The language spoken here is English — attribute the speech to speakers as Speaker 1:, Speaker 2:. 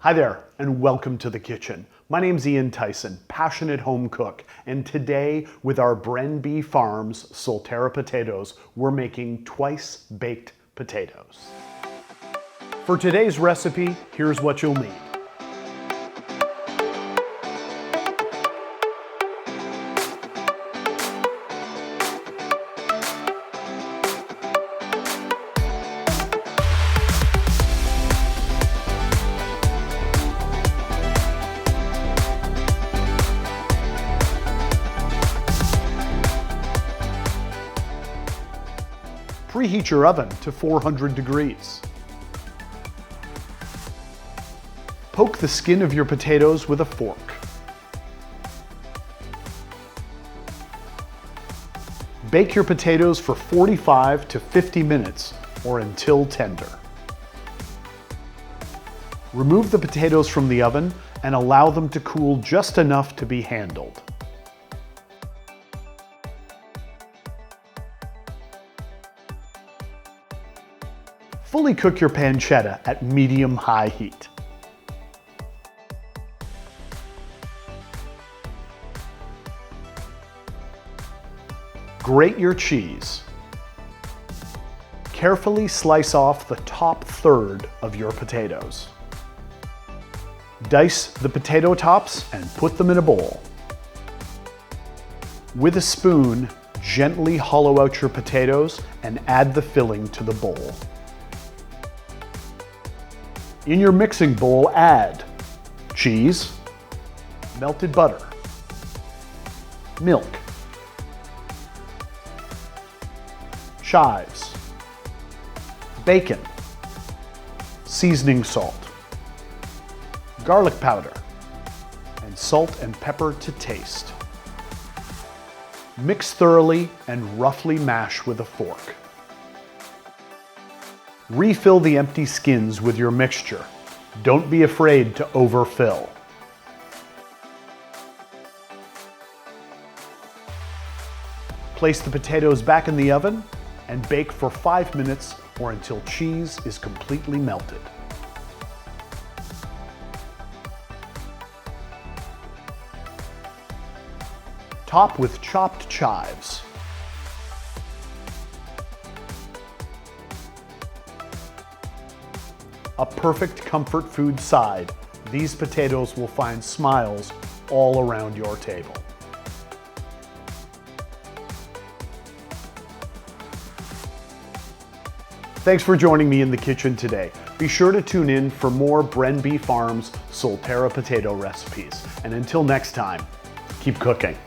Speaker 1: Hi there, and welcome to the kitchen. My name's Ian Tyson, passionate home cook, and today with our Brenby Farms Solterra potatoes, we're making twice baked potatoes. For today's recipe, here's what you'll need. Preheat your oven to 400 degrees. Poke the skin of your potatoes with a fork. Bake your potatoes for 45 to 50 minutes or until tender. Remove the potatoes from the oven and allow them to cool just enough to be handled. Fully cook your pancetta at medium-high heat. Grate your cheese. Carefully slice off the top third of your potatoes. Dice the potato tops and put them in a bowl. With a spoon, gently hollow out your potatoes and add the filling to the bowl. In your mixing bowl, add cheese, melted butter, milk, chives, bacon, seasoning salt, garlic powder, and salt and pepper to taste. Mix thoroughly and roughly mash with a fork. Refill the empty skins with your mixture. Don't be afraid to overfill. Place the potatoes back in the oven and bake for 5 minutes or until cheese is completely melted. Top with chopped chives. A perfect comfort food side, these potatoes will find smiles all around your table. Thanks for joining me in the kitchen today. Be sure to tune in for more Brenby Farms Solterra potato recipes. And until next time, keep cooking.